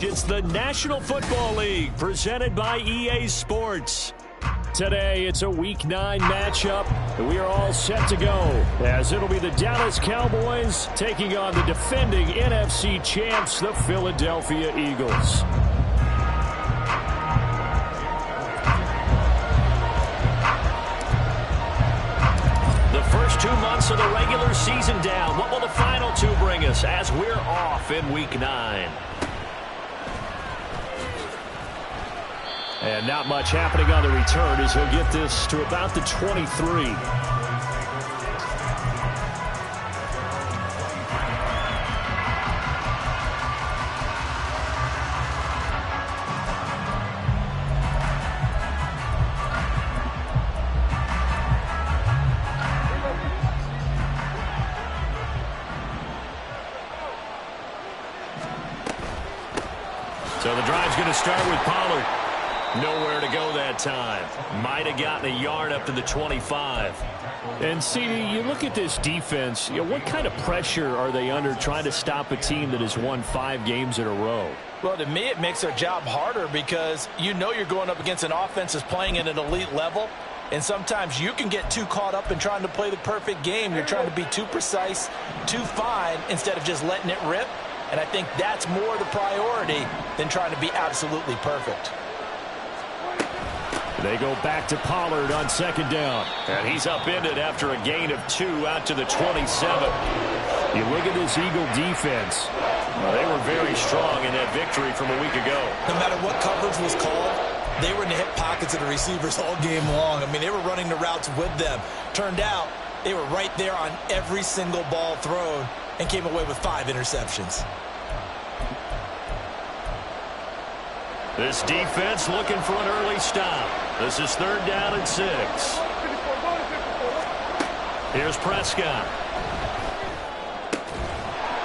It's the National Football League presented by EA Sports. Today, it's a Week 9 matchup, and we are all set to go, as it'll be the Dallas Cowboys taking on the defending NFC champs, the Philadelphia Eagles. The first 2 months of the regular season down. What will the final 2 bring us as we're off in Week 9? And not much happening on the return as he'll get this to about the 23. So the drive's going to start with Pollard. Nowhere to go that time. Might have gotten a yard up to the 25. And, CD, you look at this defense, what kind of pressure are they under trying to stop a team that has won 5 games in a row? Well, to me, it makes their job harder because you know you're going up against an offense that's playing at an elite level. And sometimes you can get too caught up in trying to play the perfect game. You're trying to be too precise, too fine, instead of just letting it rip. And I think that's more the priority than trying to be absolutely perfect. They go back to Pollard on second down. And he's upended after a gain of 2 out to the 27. You look at this Eagle defense. Well, they were very strong in that victory from a week ago. No matter what coverage was called, they were in the hip pockets of the receivers all game long. I mean, they were running the routes with them. Turned out they were right there on every single ball thrown and came away with 5 interceptions. This defense looking for an early stop. This is 3rd down and 6. Here's Prescott.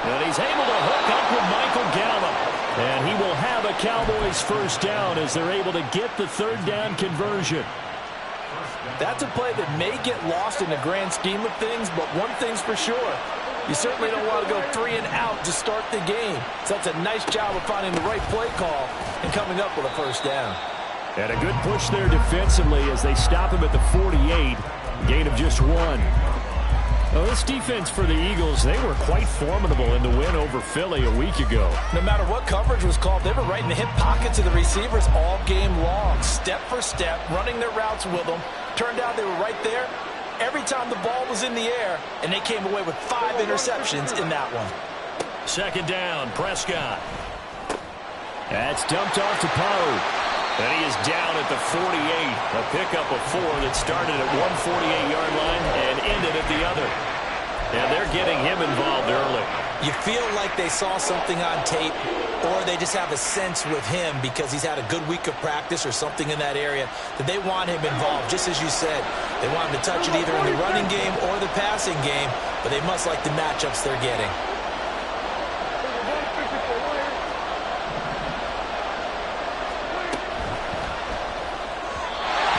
And he's able to hook up with Michael Gallup. And he will have a Cowboys first down as they're able to get the 3rd down conversion. That's a play that may get lost in the grand scheme of things, but one thing's for sure. You certainly don't want to go 3 and out to start the game. So that's a nice job of finding the right play call and coming up with a first down. And a good push there defensively as they stop him at the 48. Gain of just 1. Well, this defense for the Eagles, they were quite formidable in the win over Philly a week ago. No matter what coverage was called, they were right in the hip pockets of the receivers all game long. Step for step, running their routes with them. Turned out they were right there every time the ball was in the air, and they came away with 5 interceptions in that one. Second down, Prescott. That's dumped off to Pollard. And he is down at the 48. A pickup of 4 that started at one 48-yard line and ended at the other. And they're getting him involved early. You feel like they saw something on tape, or they just have a sense with him because he's had a good week of practice or something in that area that they want him involved. Just as you said, they want him to touch it either in the running game or the passing game, but they must like the matchups they're getting.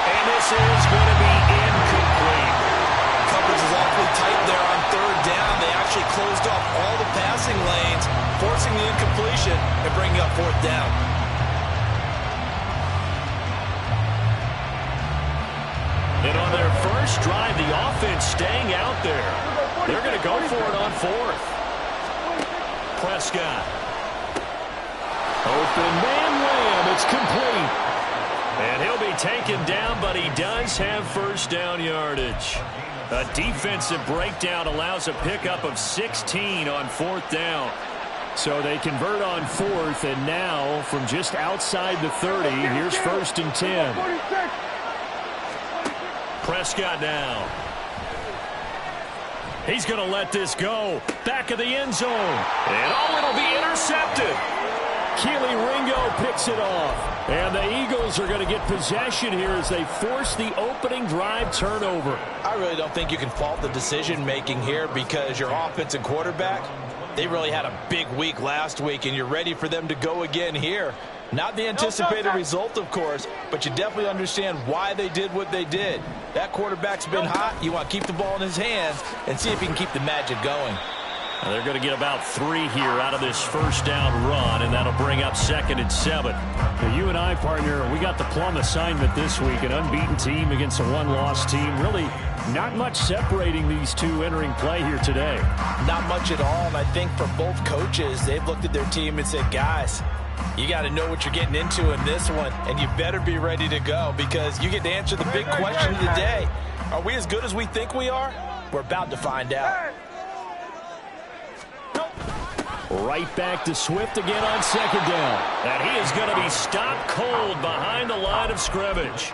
And this is going to be incomplete. Coverage is awfully tight there on 3rd down. They actually closed off all the passing lanes, forcing the incompletion and bringing up 4th down. And on their first drive, the offense staying out there. They're going to go for it on 4th. Prescott. Open man Lamb. It's complete. And he'll be taken down, but he does have first down yardage. A defensive breakdown allows a pickup of 16 on 4th down. So they convert on 4th, and now from just outside the 30, here's 1st and 10. Prescott now. He's going to let this go. Back of the end zone. And it'll be intercepted. Keely Ringo picks it off. And the Eagles are going to get possession here as they force the opening drive turnover. I really don't think you can fault the decision-making here because your offense and quarterback, they really had a big week last week, and you're ready for them to go again here. Not the anticipated result, of course, but you definitely understand why they did what they did. That quarterback's been hot. You want to keep the ball in his hands and see if he can keep the magic going. They're going to get about 3 here out of this first down run, and that'll bring up 2nd and 7. Now, you and I, partner, we got the plum assignment this week, an unbeaten team against a one-loss team. Really not much separating these two entering play here today. Not much at all, and I think for both coaches, they've looked at their team and said, guys, you got to know what you're getting into in this one, and you better be ready to go because you get to answer the big question of the day. Are we as good as we think we are? We're about to find out. Right back to Swift again on 2nd down. And he is going to be stopped cold behind the line of scrimmage.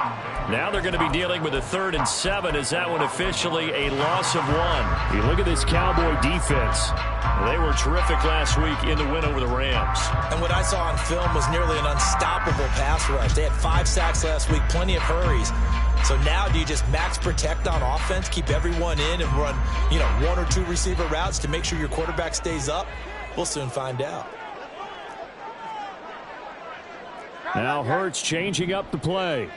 Now they're going to be dealing with a 3rd and 7 as that one officially a loss of 1. You look at this Cowboy defense. They were terrific last week in the win over the Rams. And what I saw on film was nearly an unstoppable pass rush. They had 5 sacks last week, plenty of hurries. So now do you just max protect on offense, keep everyone in and run, 1 or 2 receiver routes to make sure your quarterback stays up? We'll soon find out. Now Hurts changing up the play.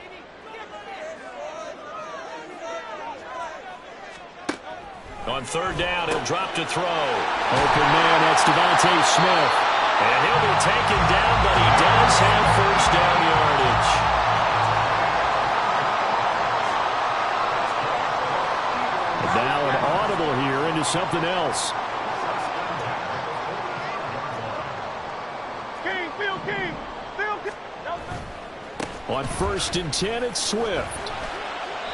On 3rd down, he'll drop to throw. Open man, that's Devontae Smith. And he'll be taken down, but he does have first down yardage. And now an audible here into something else. On 1st and 10, it's Swift.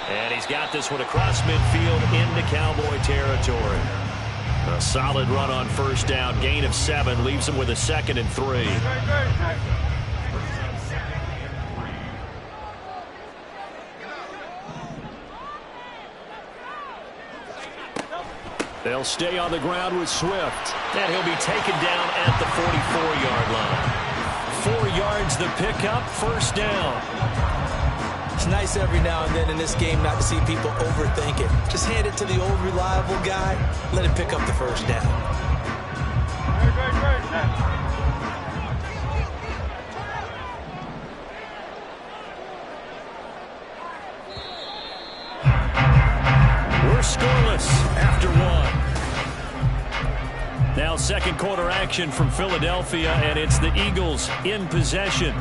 And he's got this one across midfield into Cowboy territory. A solid run on 1st down, gain of 7, leaves him with a 2nd and 3. They'll stay on the ground with Swift. And he'll be taken down at the 44-yard line. 4 yards the pickup, 1st down. It's nice every now and then in this game not to see people overthink it. Just hand it to the old reliable guy. Let him pick up the 1st down. We're scoreless after 1. Now 2nd quarter action from Philadelphia, and it's the Eagles in possession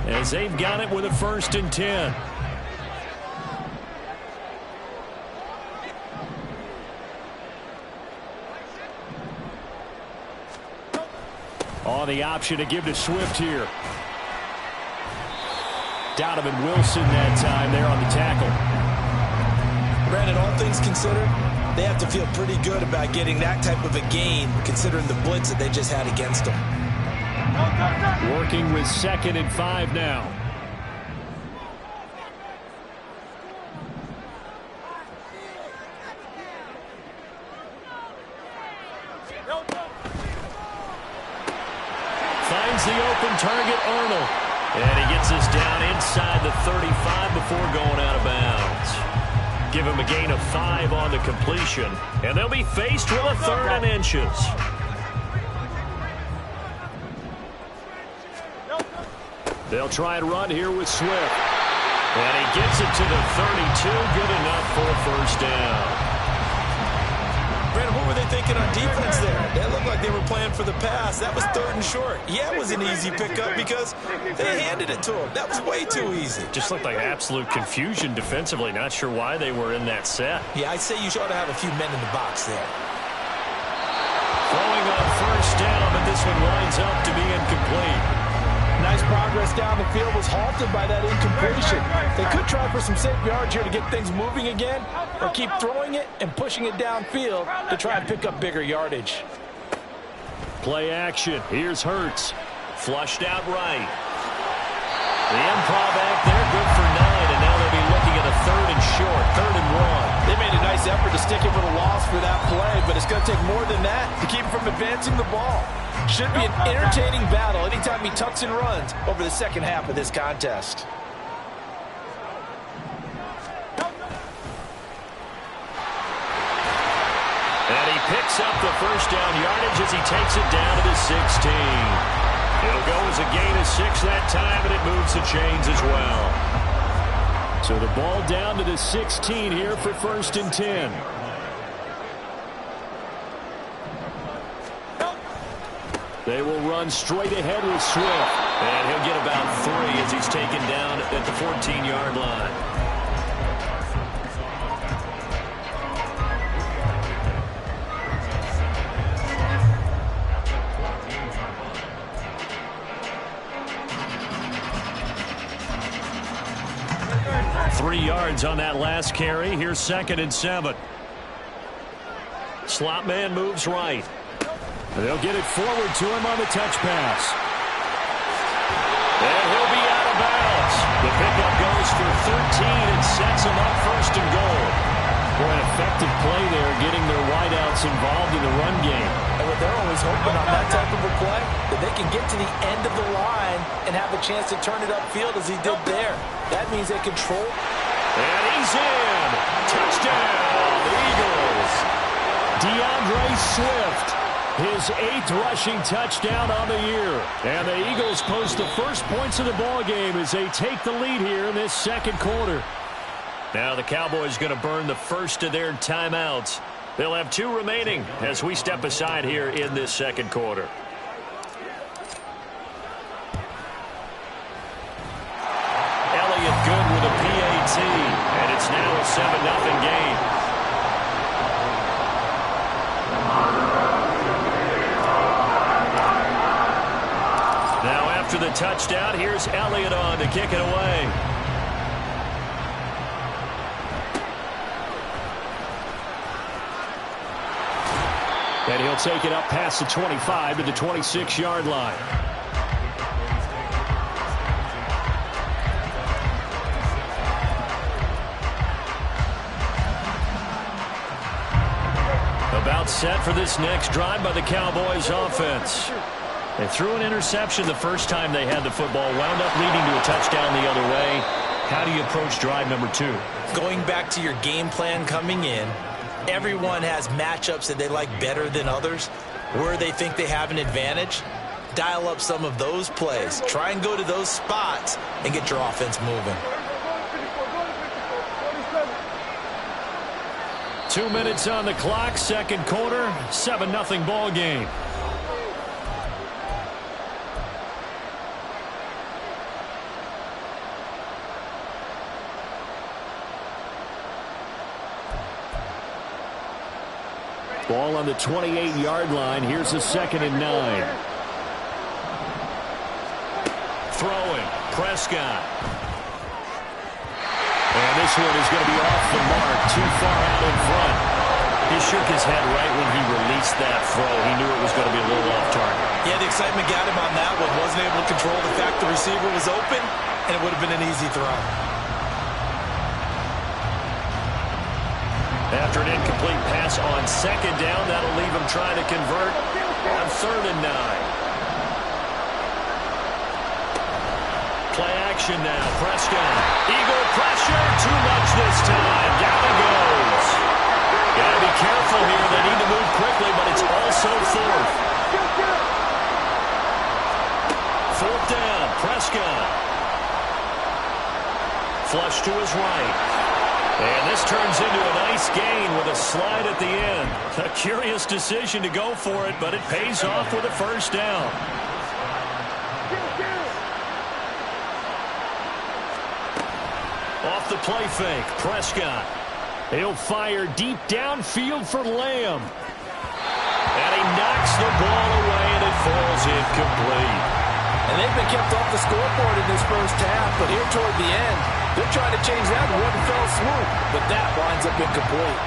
as they've got it with a 1st and 10. On the option to give to Swift here. Donovan Wilson that time there on the tackle. Brandon, all things considered, they have to feel pretty good about getting that type of a gain considering the blitz that they just had against them. Working with 2nd and 5 now. Finds the open target, Arnold. And he gets us down inside the 35 before going out of bounds. Give him a gain of 5 on the completion, and they'll be faced with a 3rd and inches. They'll try and run here with Swift. And he gets it to the 32, good enough for a 1st down. Brandon, what were they thinking on defense there? They looked like they were playing for the pass. That was 3rd and short. Yeah, it was an easy pickup because they handed it to him. That was way too easy. Just looked like absolute confusion defensively. Not sure why they were in that set. Yeah, I'd say you ought to have a few men in the box there. Throwing on 1st down, but this one winds up to be incomplete. Nice progress down the field was halted by that incompletion. They could try for some safe yards here to get things moving again, or keep throwing it and pushing it downfield to try and pick up bigger yardage. Play action. Here's Hurts. Flushed out right. The improv back there, good for 9, and now they'll be looking at a 3rd and short, 3rd and 1. They made a nice effort to stick him with a loss for that play, but it's going to take more than that to keep him from advancing the ball. Should be an entertaining battle anytime he tucks and runs over the second half of this contest. And he picks up the 1st down yardage as he takes it down to the 16. It'll go as a gain of 6 that time, and it moves the chains as well. So the ball down to the 16 here for 1st and 10. They will run straight ahead with Swift. And he'll get about 3 as he's taken down at the 14-yard line. Three yards on that last carry. Here's 2nd and 7. Slot man moves right. They'll get it forward to him on the touch pass. And he'll be out of bounds. The pickup goes for 13 and sets him up 1st and goal. Boy, an effective play there, getting their wideouts involved in the run game. And what they're always hoping on that type of a play, that they can get to the end of the line and have a chance to turn it upfield as he did there. That means they control. And he's in. Touchdown, the Eagles. DeAndre Swift, his 8th rushing touchdown on the year. And the Eagles post the first points of the ball game as they take the lead here in this 2nd quarter. Now the Cowboys going to burn the first of their timeouts. They'll have 2 remaining as we step aside here in this 2nd quarter. Elliott good with a PAT, and it's now a 7-0 game. Now after the touchdown, here's Elliott on to kick it away. And he'll take it up past the 25 to the 26-yard line. About set for this next drive by the Cowboys offense. They threw an interception the first time they had the football, wound up leading to a touchdown the other way. How do you approach drive number 2? Going back to your game plan coming in, everyone has matchups that they like better than others, where they think they have an advantage. Dial up some of those plays. Try and go to those spots and get your offense moving. 2 minutes on the clock, 2nd quarter, 7-0 ball game. Ball on the 28-yard line. Here's a 2nd and 9. Throwing, Prescott. And this one is going to be off the mark, too far out in front. He shook his head right when he released that throw. He knew it was going to be a little off target. Yeah, the excitement got him on that one. Wasn't able to control the fact the receiver was open, and it would have been an easy throw. After an incomplete pass on 2nd down, that'll leave him trying to convert on 3rd and 9. Play action now. Prescott. Eagle pressure. Too much this time. Down he goes. Got to be careful here. They need to move quickly, but it's also 4th. 4th down. Prescott. Flush to his right. And this turns into a nice gain with a slide at the end. A curious decision to go for it, but it pays off with a 1st down. Off the play fake, Prescott. He'll fire deep downfield for Lamb. And he knocks the ball away, and it falls incomplete. And they've been kept off the scoreboard in this 1st half, but here toward the end, they're trying to change that in one fell swoop, but that winds up incomplete.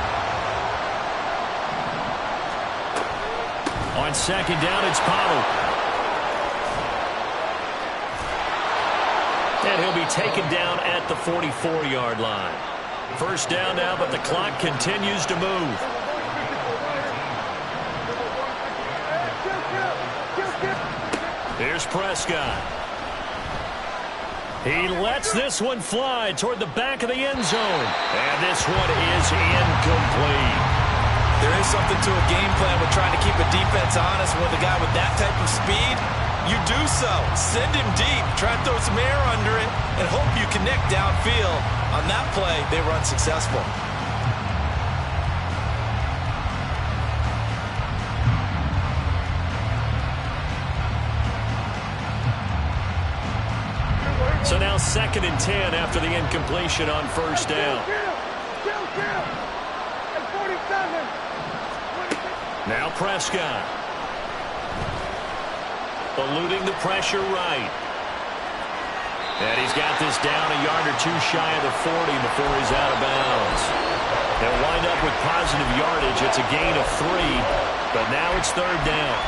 On 2nd down, it's Pollard. And he'll be taken down at the 44-yard line. 1st down now, but the clock continues to move. Here's Prescott. He lets this one fly toward the back of the end zone. And this one is incomplete. There is something to a game plan with trying to keep a defense honest with a guy with that type of speed. You do so. Send him deep. Try to throw some air under it and hope you connect downfield. On that play, they run successful. So now 2nd and 10 after the incompletion on first down. Now Prescott. Eluding the pressure right. And he's got this down a yard or two shy of the 40 before he's out of bounds. They'll wind up with positive yardage. It's a gain of 3, but now it's 3rd down.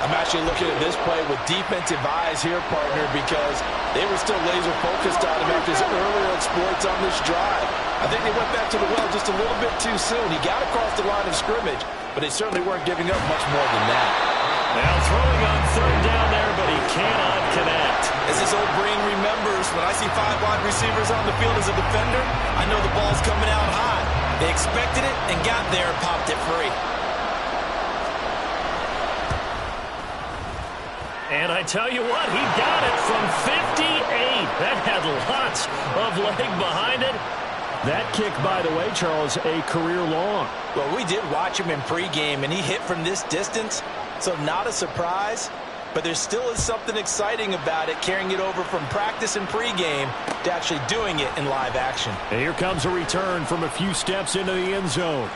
I'm actually looking at this play with defensive eyes here, partner, because they were still laser focused on him after his earlier exploits on this drive. I think they went back to the well just a little bit too soon. He got across the line of scrimmage, but they certainly weren't giving up much more than that. Now throwing on 3rd down there, but he cannot connect. As his old brain remembers, when I see 5 wide receivers on the field as a defender, I know the ball's coming out high. They expected it and got there and popped it free. And I tell you what, he got it from 58. That had lots of leg behind it. That kick, by the way, Charles, a career long. Well, we did watch him in pregame, and he hit from this distance, so not a surprise. But there still is something exciting about it, carrying it over from practice and pregame to actually doing it in live action. And here comes a return from a few steps into the end zone.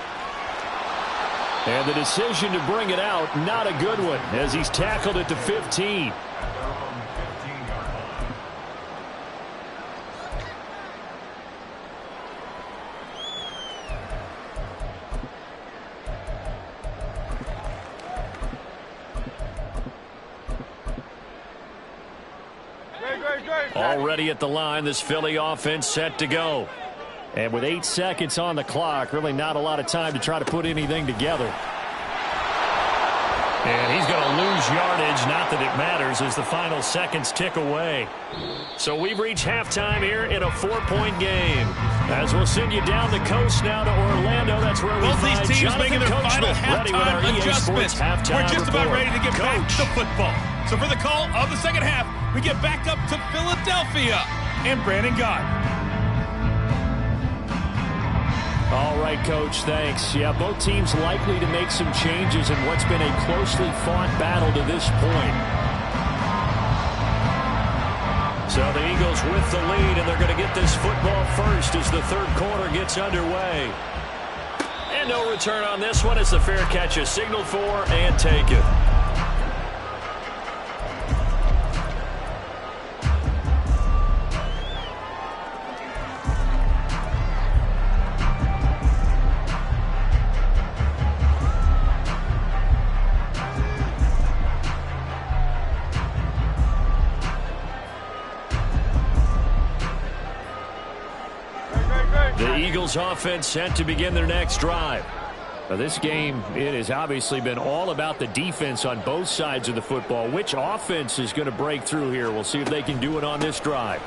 And the decision to bring it out, not a good one, as he's tackled at the 15. Already at the line, this Philly offense set to go. And with 8 seconds on the clock, really not a lot of time to try to put anything together. And he's going to lose yardage, not that it matters, as the final seconds tick away. So we've reached halftime here in a 4-point game. As we'll send you down the coast now to Orlando. That's where we both find these teams Jonathan making their final Coachman ready with our halftime EA Sports adjustments. halftime We're just about report. ready to get back to football. So for the call of the second half, we get back up to Philadelphia and Brandon Gott. All right, Coach, thanks. Yeah, both teams likely to make some changes in what's been a closely fought battle to this point. So the Eagles with the lead, and they're going to get this football first as the 3rd quarter gets underway. And no return on this one. It's the fair catch is signaled for and taken. The Eagles offense set to begin their next drive. Now this game, it has obviously been all about the defense on both sides of the football. Which offense is going to break through here? We'll see if they can do it on this drive.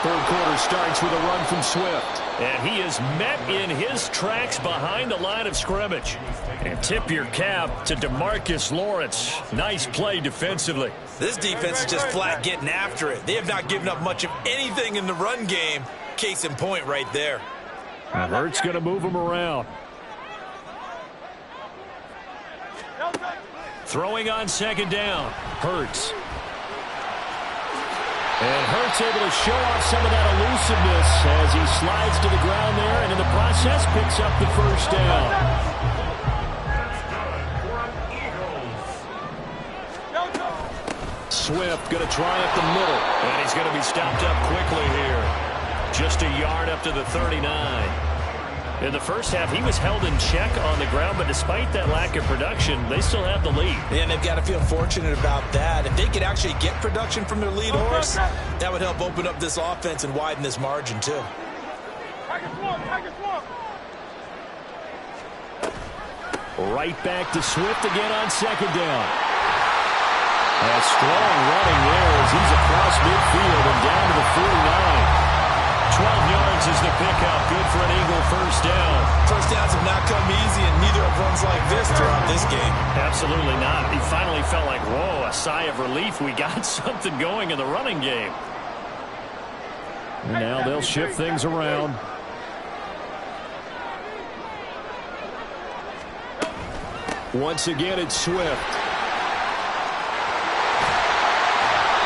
3rd quarter starts with a run from Swift. And he is met in his tracks behind the line of scrimmage. And tip your cap to DeMarcus Lawrence. Nice play defensively. This defense is just flat getting after it. They have not given up much of anything in the run game. Case in point right there. And Hurts going to move him around. Throwing on 2nd down. Hurts. And Hurts able to show off some of that elusiveness as he slides to the ground there, and in the process picks up the 1st down. Swift going to try up the middle. And he's going to be stopped up quickly here. Just a yard up to the 39. In the first half, he was held in check on the ground, but despite that lack of production, they still have the lead. And they've got to feel fortunate about that. If they could actually get production from their lead horse, that would help open up this offense and widen this margin, too. Right back to Swift again on 2nd down. A strong running there as he's across midfield and down to the 49. 12 yards is the pickup. Good for an Eagle 1st down. First downs have not come easy, and neither have runs like this throughout this game. Absolutely not. He finally felt like, whoa, a sigh of relief. We got something going in the running game. And now they'll shift things around. Once again, it's Swift.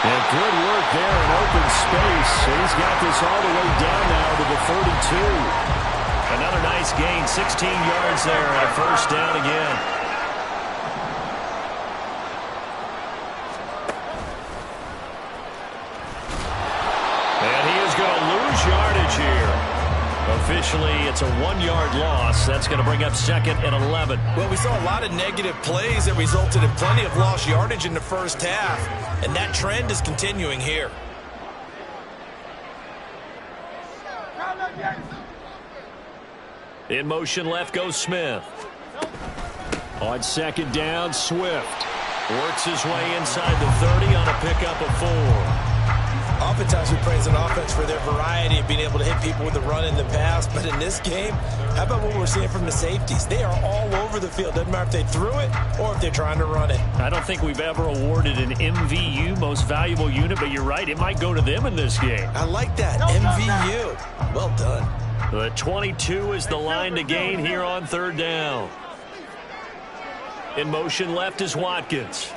And good work there in open space. He's got this all the way down now to the 32. Another nice gain, 16 yards there, and a first down again. And he is going to lose yardage here. Officially, it's a 1-yard loss. That's going to bring up second and 11. Well, we saw a lot of negative plays that resulted in plenty of lost yardage in the first half, and that trend is continuing here. In motion left goes Smith. On second down, Swift. Works his way inside the 30 on a pickup of 4. Oftentimes we praise an offense for their variety of being able to hit people with the run in the pass, but in this game, how about what we're seeing from the safeties? They are all over the field. Doesn't matter if they threw it or if they're trying to run it. I don't think we've ever awarded an MVU, most valuable unit, but you're right, it might go to them in this game. I like that, MVU. Well done. The 22 is the line to gain here on third down. In motion left is Watkins.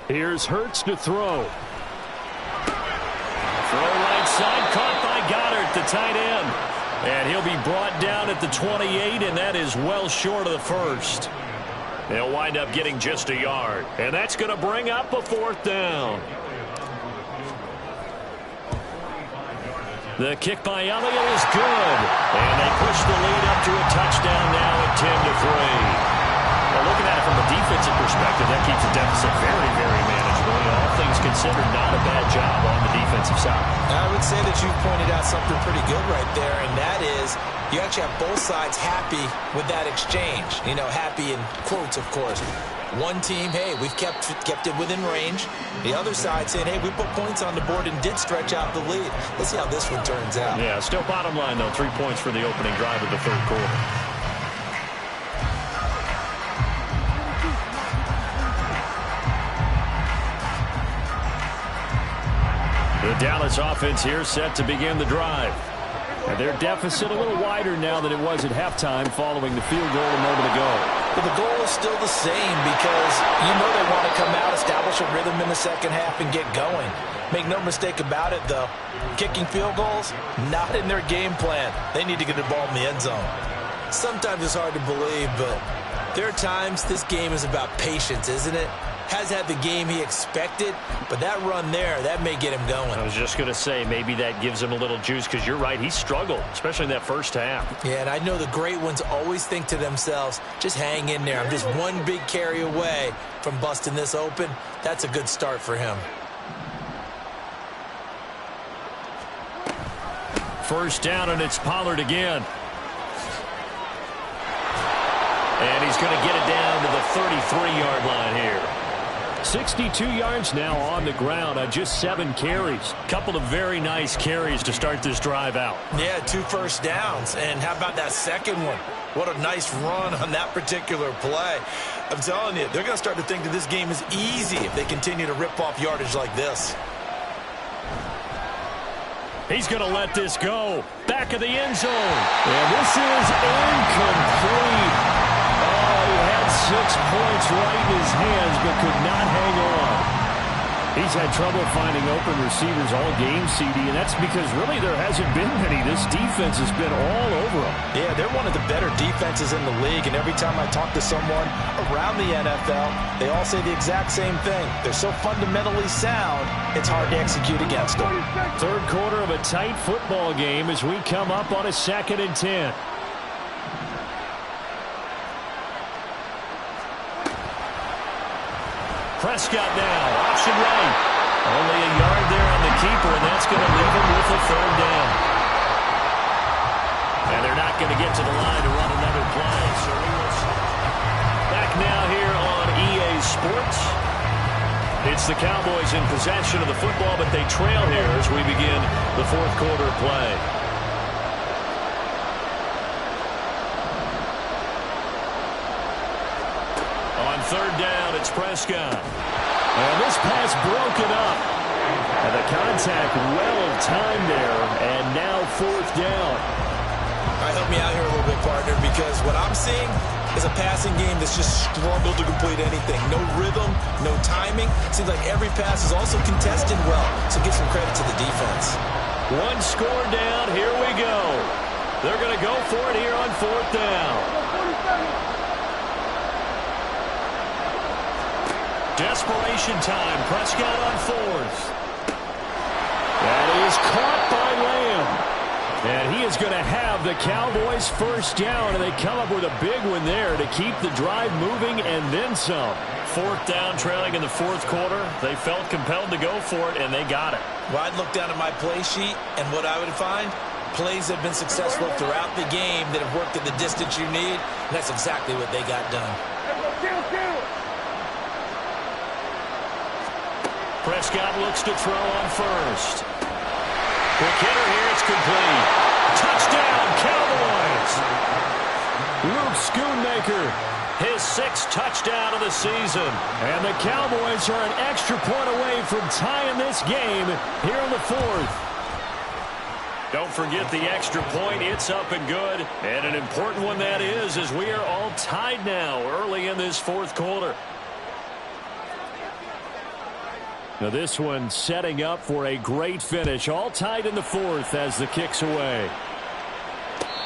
Here's Hurts to throw. Throw right side, caught by Goddard, the tight end. And he'll be brought down at the 28, and that is well short of the first. They'll wind up getting just a yard. And that's going to bring up a fourth down. The kick by Elliott is good. And they push the lead up to a touchdown now at 10-3. Well, looking at it from a defensive perspective, that keeps the deficit very, very manageable. And all things considered, not a bad job on the defensive side. I would say that you've pointed out something pretty good right there, and that is you actually have both sides happy with that exchange. You know, happy in quotes, of course. One team, hey, we've kept it within range. The other side saying, hey, we put points on the board and did stretch out the lead. Let's see how this one turns out. Yeah, still bottom line, though, 3 points for the opening drive of the third quarter. The Dallas offense here set to begin the drive. And their deficit a little wider now than it was at halftime following the field goal a moment ago. But the goal is still the same because you know they want to come out, establish a rhythm in the second half, and get going. Make no mistake about it, though. Kicking field goals, not in their game plan. They need to get the ball in the end zone. Sometimes it's hard to believe, but there are times this game is about patience, isn't it? Has had the game he expected, but that run there, that may get him going. I was just going to say, maybe that gives him a little juice, because you're right, he struggled, especially in that first half. Yeah, and I know the great ones always think to themselves, just hang in there. I'm just one big carry away from busting this open. That's a good start for him. First down, and it's Pollard again. And he's going to get it down to the 33-yard line here. 62 yards now on the ground on just 7 carries. Couple of very nice carries to start this drive out. Yeah, 2 first downs. And how about that second one? What a nice run on that particular play. I'm telling you, they're going to start to think that this game is easy if they continue to rip off yardage like this. He's going to let this go. Back of the end zone. And this is incomplete. He had 6 points right in his hands, but could not hang on. He's had trouble finding open receivers all game, CD, and that's because really there hasn't been many. This defense has been all over them. Yeah, they're one of the better defenses in the league, and every time I talk to someone around the NFL, they all say the exact same thing. They're so fundamentally sound, it's hard to execute against them. Third quarter of a tight football game as we come up on a 2nd and 10. Prescott now, option right. Only a yard there on the keeper, and that's going to leave him with a third down. And they're not going to get to the line to run another play. So we will see. Back now here on EA Sports. It's the Cowboys in possession of the football, but they trail here as we begin the fourth quarter play. Third down, it's Prescott. And this pass broken up. And the contact well timed there. And now 4th down. All right, help me out here a little bit, because what I'm seeing is a passing game that's just struggled to complete anything. No rhythm, no timing. Seems like every pass is also contested well, so give some credit to the defense. One score down. Here we go. They're going to go for it here on 4th down. Desperation time. Prescott on 4th. That is caught by Lamb. And he is going to have the Cowboys first down, and they come up with a big one there to keep the drive moving and then some. 4th down, trailing in the 4th quarter. They felt compelled to go for it, and they got it. Well, I'd look down at my play sheet, and what I would find, plays have been successful throughout the game that have worked at the distance you need, and that's exactly what they got done. Prescott looks to throw on 1st. Quick hitter here, it's complete. Touchdown, Cowboys! Luke Schoonmaker, his 6th touchdown of the season. And the Cowboys are an extra point away from tying this game here in the 4th. Don't forget the extra point. It's up and good. And an important one that is, as we are all tied now early in this 4th quarter. Now this one setting up for a great finish. All tied in the 4th as the kick's away.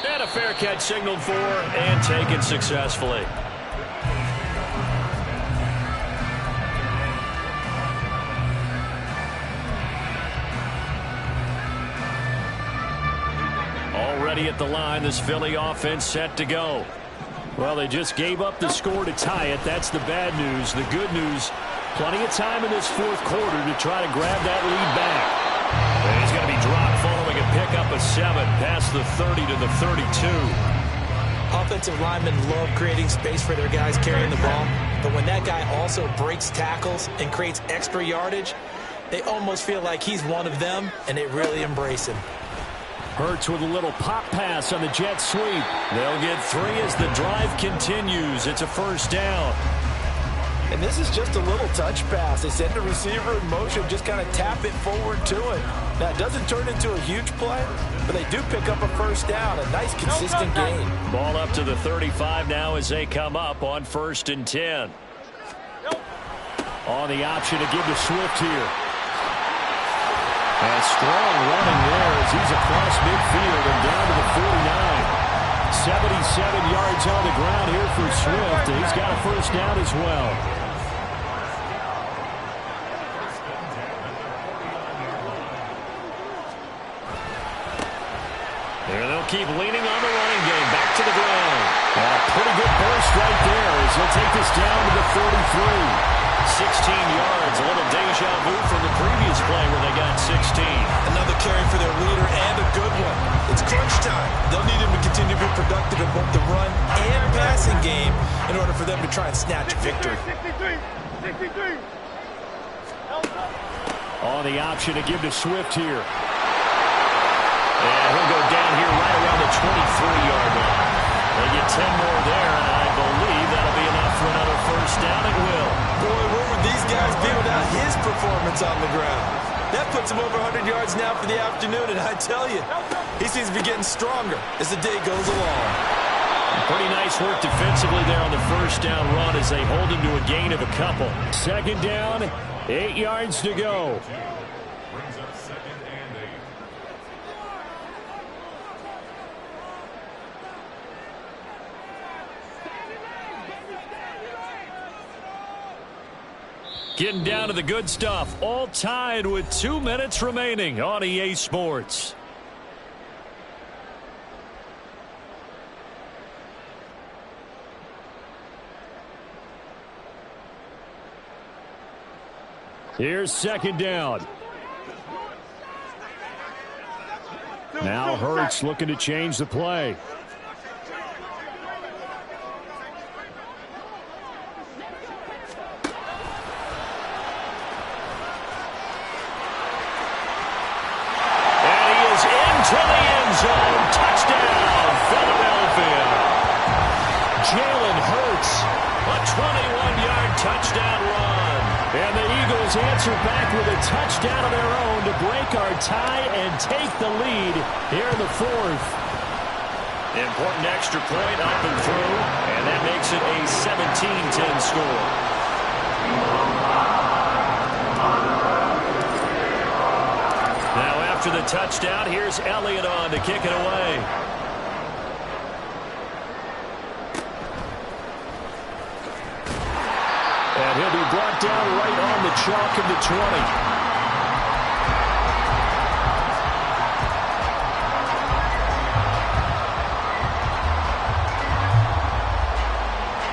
And a fair catch signaled for and taken successfully. Already at the line, this Philly offense set to go. Well, they just gave up the score to tie it. That's the bad news. The good news, plenty of time in this 4th quarter to try to grab that lead back. And he's going to be dropped following a pickup of 7 past the 30 to the 32. Offensive linemen love creating space for their guys carrying the ball, but when that guy also breaks tackles and creates extra yardage, they almost feel like he's one of them, and they really embrace him. Hurts with a little pop pass on the jet sweep. They'll get 3 as the drive continues. It's a first down. And this is just a little touch pass. They send the receiver in motion, just kind of tap it forward to it. Now, it doesn't turn into a huge play, but they do pick up a first down. A nice, consistent gain. Ball up to the 35 now as they come up on 1st and 10. On the option to give to Swift here. And strong running there as he's across midfield and down to the 49. 77 yards on the ground here for Swift, and he's got a first down as well. There they'll keep leaning on the running game. Back to the ground. And a pretty good burst right there as he'll take this down to the 33. 16 yards, a little deja vu from the previous play where they got 16. Another carry for their leader and a good one. It's crunch time. They'll need him to continue to be productive in both the run and passing game in order for them to try and snatch a victory. 63. On the option to give to Swift here. And he'll go down here right around the 23-yard line. They get 10 more there, and I believe that'll be enough for another first down. It will. Boy, where would these guys be without his performance on the ground? That puts him over 100 yards now for the afternoon, and I tell you, he seems to be getting stronger as the day goes along. Pretty nice work defensively there on the first down run as they hold him to a gain of a couple. 2nd down, 8 yards to go. Getting down to the good stuff. All tied with 2 minutes remaining on EA Sports. Here's 2nd down. Now Hurts looking to change the play. To the end zone. Touchdown, Philadelphia. Jalen Hurts, a 21-yard touchdown run. And the Eagles answer back with a touchdown of their own to break our tie and take the lead here in the 4th. Important extra point up and through, and that makes it a 17-10 score. Now after the touchdown, here's Elliott on to kick it away. And he'll be brought down right on the chalk of the 20.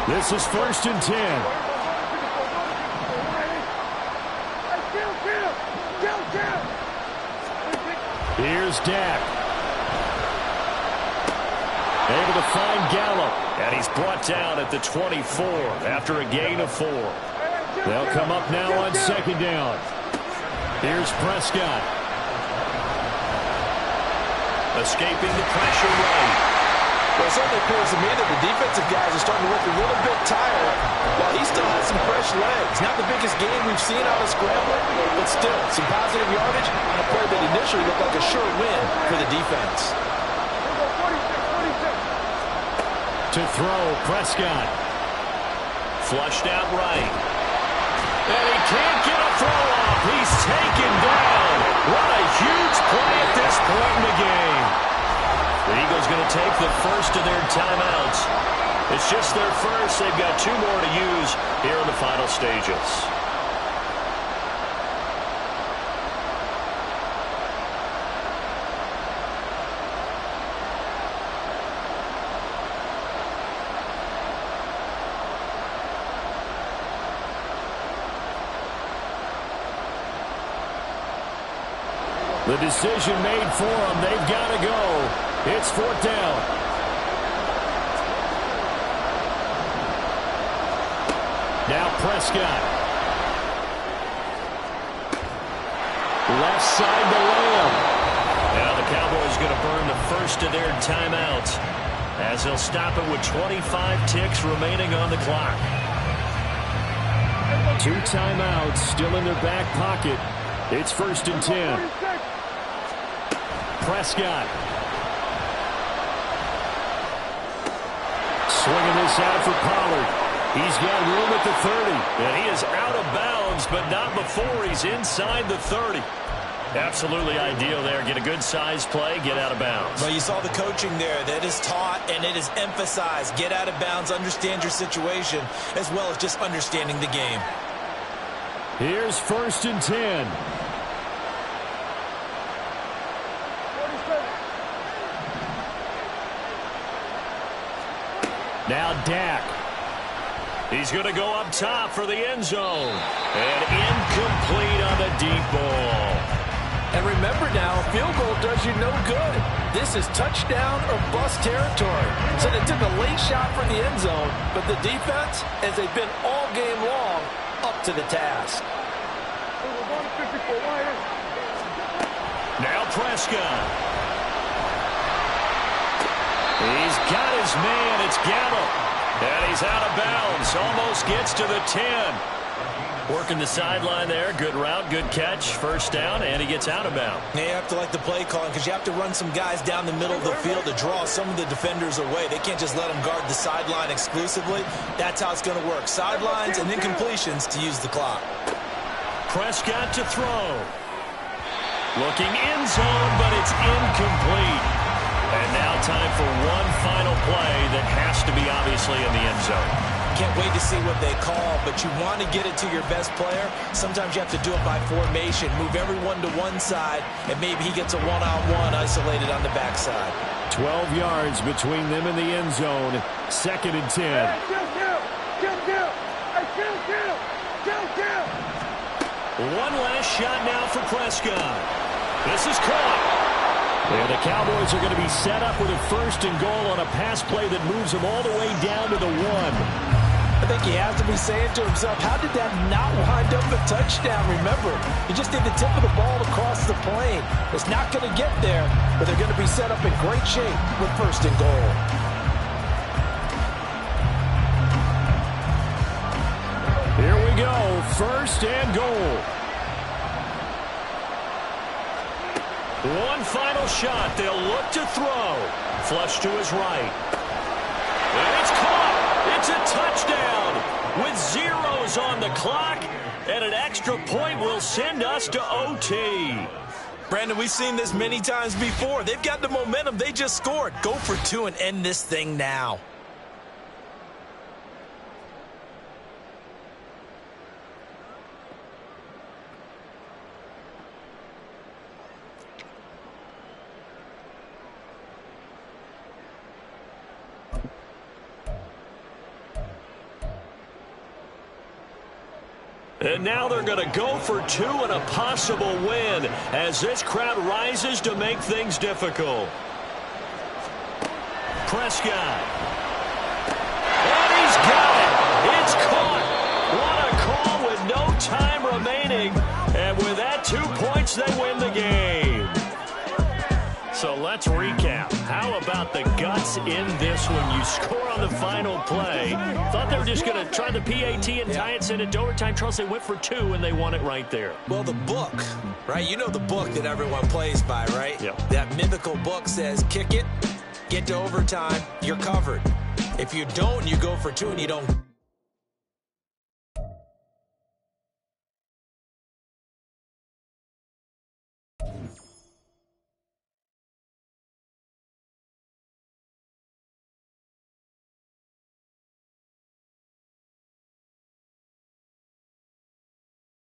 This is 1st and 10. Here's Dak. Able to find Gallup. And he's brought down at the 24 after a gain of 4. They'll come up now on 2nd down. Here's Prescott. Escaping the pressure right. Well, it certainly appears to me that the defensive guys are starting to look a little bit tired while he still has some fresh legs. Not the biggest game we've seen out of Scrambler, but still some positive yardage on a play that initially looked like a sure win for the defense. To throw, Prescott. Flushed out right. And he can't get a throw off. He's taken down. What a huge play at this point in the game. The Eagles going to take the first of their timeouts. It's just their first. They've got 2 more to use here in the final stages. The decision made for them. They've got to go. It's 4th down. Now Prescott. Left side to Lamb. Now the Cowboys going to burn the first of their timeouts as they'll stop it with 25 ticks remaining on the clock. 2 timeouts still in their back pocket. It's 1st and 10. Prescott. Swinging this out for Pollard. He's got room at the 30. And he is out of bounds, but not before he's inside the 30. Absolutely ideal there. Get a good size play, get out of bounds. Well, you saw the coaching there. That is taught and it is emphasized. Get out of bounds, understand your situation, as well as just understanding the game. Here's 1st and 10. Now Dak. He's going to go up top for the end zone. And incomplete on the deep ball. And remember now, field goal does you no good. This is touchdown or bust territory. So they took a late shot for the end zone, but the defense, as they've been all game long, up to the task. Now Prescott. He's got his man. It's Gallup. And he's out of bounds. Almost gets to the 10. Working the sideline there. Good route, good catch. First down, and he gets out of bounds. You have to like the play calling because you have to run some guys down the middle of the field to draw some of the defenders away. They can't just let them guard the sideline exclusively. That's how it's going to work. Sidelines and then completions to use the clock. Prescott to throw. Looking end zone, but it's incomplete. And now time for one final play that has to be obviously in the end zone. Can't wait to see what they call, but you want to get it to your best player. Sometimes you have to do it by formation. Move everyone to one side, and maybe he gets a one-on-one isolated on the backside. 12 yards between them and the end zone. 2nd and 10. One last shot now for Prescott. This is caught. And the Cowboys are going to be set up with a 1st and goal on a pass play that moves them all the way down to the 1. I think he has to be saying to himself, how did that not wind up a touchdown? Remember, he just did the tip of the ball across the plane. It's not going to get there, but they're going to be set up in great shape with 1st and goal. Here we go, 1st and goal. One final shot. They'll look to throw. Flush to his right. And it's caught. It's a touchdown with zeros on the clock. And an extra point will send us to OT. Brandon, we've seen this many times before. They've got the momentum. They just scored. Go for 2 and end this thing now. And now they're going to go for 2 and a possible win as this crowd rises to make things difficult. Prescott. And he's got it. It's caught. What a call with no time remaining. And with that, 2 points, they win the game. So let's recap. How about the guts in this when you score on the final play? Thought they were just going to try the PAT and tie it, send it to overtime. Charles, they went for 2, and they won it right there. Well, the book, right? You know the book that everyone plays by, right? Yep. That mythical book says, kick it, get to overtime, you're covered. If you don't, you go for 2 and you don't